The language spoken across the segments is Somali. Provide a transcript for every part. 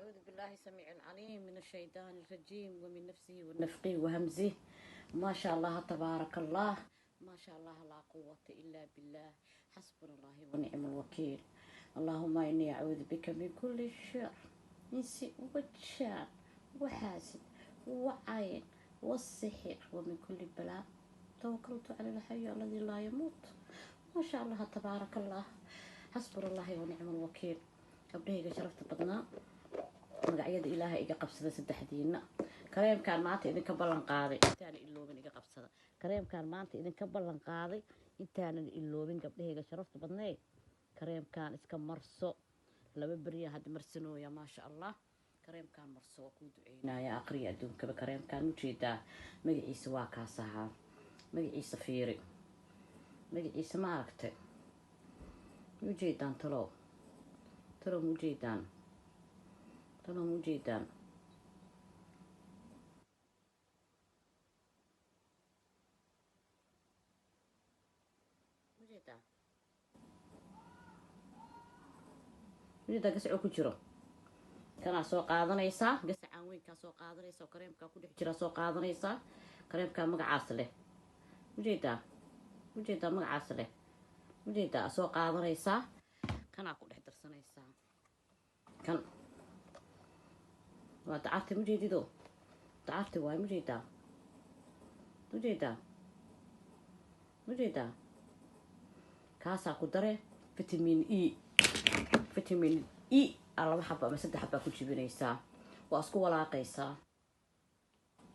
أعوذ بالله السميع العليم من الشيطان الرجيم ومن نفسه ونفقه وهمزه. ما شاء الله تبارك الله، ما شاء الله لا قوة إلا بالله، حسبنا الله ونعم الوكيل. اللهم إني أعوذ بك من كل شر، إنس وجان وحاسد وعين والسحر ومن كل بلاء. توكلت على الحي الذي لا يموت. ما شاء الله تبارك الله، حسبنا الله ونعم الوكيل. gabdhahayga sharafta badnaa, magacyada ilaahay iga qabsada saddexdiina. kareemkaan maanta idinka ballan qaaday intaanan iloobin iga qabsada. kareemkaan maanta idinka ballan qaaday intaanan iloobin gabdhahayga sharafta badnee. kareemkaan iska marso, 2 beriya hadda marsanooya. maasha allah, kareemkaan marso waa kuu duceynaya aqriya adduunkaba. kareemkaan ujeedaa magaciisa waa kaas ahaa, magaciisa fiiri, magaciisa ma aragtay ujeedaan talow mujeedaan mujeedaan gasacoo ku jiro. kanaa soo qaadanaysaa, gasacaan weynkaa soo qaadanaysa oo kareemkaa ku dhex jira soo qaadanaysaa. kareemkaa magacaas leh mujeedaa magacaas leh mujeedaa soo qaadanaysaa. kanaa ku dhex darsanaysaa. kan waa dacarti mujeedido, dacarti waay mujeedaa kaasaa ku dare vitamin E 2 xabo ama 3 xabaa ku jibinaysaa. waa isku walaaqaysaa,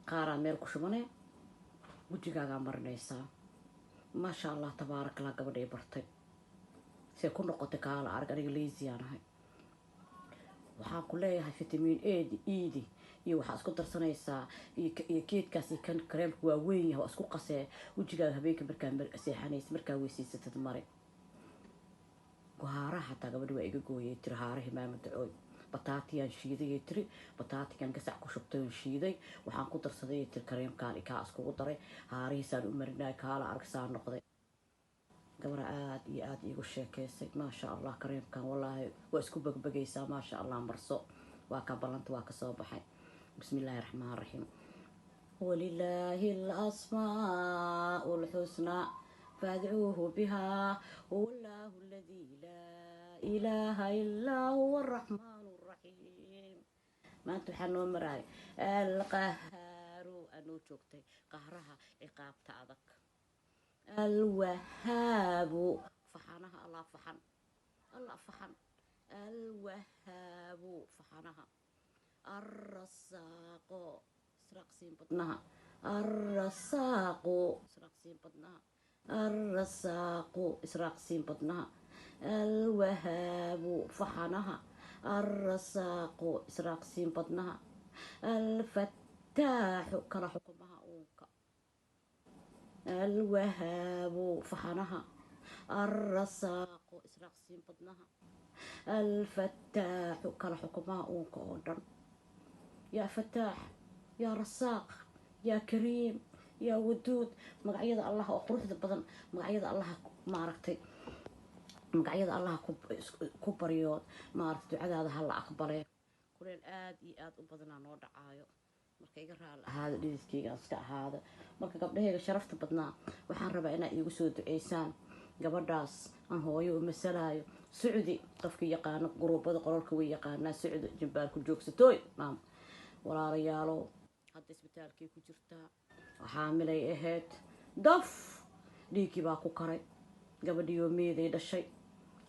qaaraa meel ku shubane, wejigaagaa marinaysaa. maasha allah tabaarak allah, gabadhay bartay see ku noqotay kaala arag. aniga leysiyaan ahay, waxaan ku leeyahay vitamin E iyo waxaa isku darsanaysaa iyo geedkaas iyo kan kareemka waa weyn yahay. waa isku qasee wejigaaga habeenka markaa seexanaysa, markaa weysiisatad mare. haaraha xataa gabadhi waa iga gooyay tiri, haarahi maama dacooy. bataatiyaan shiiday tiri, bataatigan gasac ku shubtay shiiday, waxaan ku darsaday tiri kareemkaan ikaa iskugu daray, haarihiisaan u marinay kaala arag saa noqday. gabadha aad iyo aad iigu sheekaysay. maasha allah kareemkan wallaahi waa isku bagbagaysaa. maasha allah marso, waa ka ballanta waa ka soo baxay. bismillaahi raxmaan raxiim. walilaahi alasmaa'u lxusnaa fadcuuhu bihaa huwallaahu alladii laa ilaaha illaa huwa araxmaanu raxiim. maanta waxaa noo maraaya alqahaaru anoo joogtay qahraha ciqaabta adag. alwahaabu faxanaha allah faxan alwahaabu faxanaha. arrasaaqo israaqsiin badnaha, arrasaaqo israaqsiin badnaha, arrasaaqo israaqsiin badnaha. alwahaabu faxanaha, arrasaaqo israaqsiin badnaha. alfataaxu kala xukumaha uunka. alwahaabu faxanaha, arrasaaqo israaqsiin badnaha. alfataaxu kala xukumaha uunka oo dhan. yaa fataax, yaa rasaaq, yaa kariim, yaa waduud. magacyada allah oo quruxda badan, magacyada allah maaragtay, magacyada allah ku baryood maaragtay. ducadaada ha la aqbalee. kuleel aad iyo aad u badanaa noo dhacaayo, marka iga raali ahaada, dhididkayga iska ahaada. marka gabdhahayga sharafta badnaa, waxaan rabaa inaad iigu soo duceysaan gabadhaas aan hooyo u masalaayo. socdi qofkii yaqaano guruubada qoralka way yaqaanaa. socdi jimbaarku joogsatooy maam. walaalayaalow, hadda isbitaalkay ku jirtaa, xaamilay ahayd, daf dhiiggii baa ku karay. gabadhiioo meeday dhashay,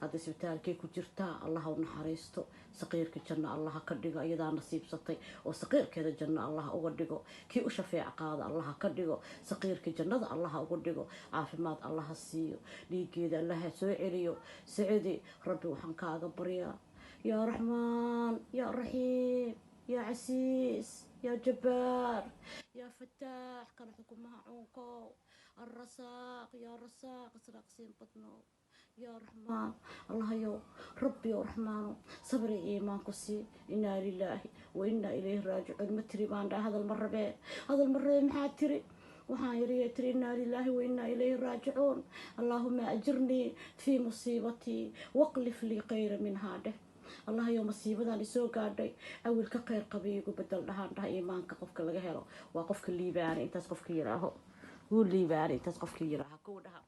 hadda isbitaalkay ku jirtaa. allaha u naxariisto, saqiirka janno allaha ka dhigo. iyadaa nasiibsatay oo saqiirkeeda janno allaha uga dhigo. kii u shafeec qaada allaha ka dhigo. saqiirka jannada allaha uga dhigo. caafimaad allaha siiyo, dhiiggeeda allaha soo celiyo. sacidi rabbi waxaan kaaga baryaa, yaa raxmaan yaa raxiim yaa casiis yaa jabbaar yaa fataax kala xukumaha cuunkow. الرزاق يا رزاق اسراقسين بدنو يا رحمن الله يو ربي يا رحمن صبري إيمان كسي إنا لله وإنا إليه راجعون. متري بان هذا المرة هذا المرة محاتري وحايري تري إنا لله وإنا إليه راجعون. اللهم أجرني في مصيبتي واقلف لي خير من هذا. allah yo masiibadan isoo gaadhay awil ka kheyr qabay igu bedel dhahaan dhaha iimaanka qofka laga helo waa qofka liibaanay intaas qofka yiraaho wuu liibaanay intaas qofka yiraaha kuwa dhaha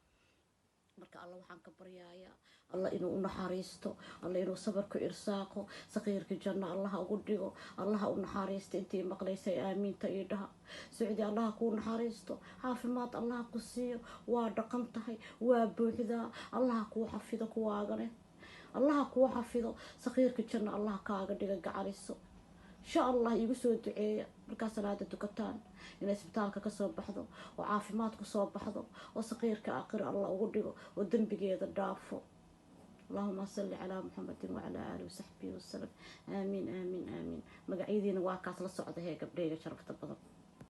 marka alla waxaan ka baryaaya alla inuu u naxariisto alla inuu sabarku irsaaqo saqiirka janno allaha ugu dhigo allaha u naxariisto intii maqlaysay aamiinta ii dhaha socdi allaha kuu naxariisto caafimaad allaha ku siiyo waa dhaqan tahay waa buuxdaa allaha kuu xafido kuwaagane allaha kuu xafido saqiirka janno allaha kaaga dhiga gacaliso insha allah igu soo duceeya markaa salaada tukataan inay isbitaalka kasoo baxdo oo caafimaad kusoo baxdo oo saqiirka aakhir allah ugu dhigo oo dembigeeda dhaafo اللهم صل على محمد وعلى آله وصحبه وسلم آمين آمين آمين مقعيدين واكاس لصعد هيك بريقة شرفت بضب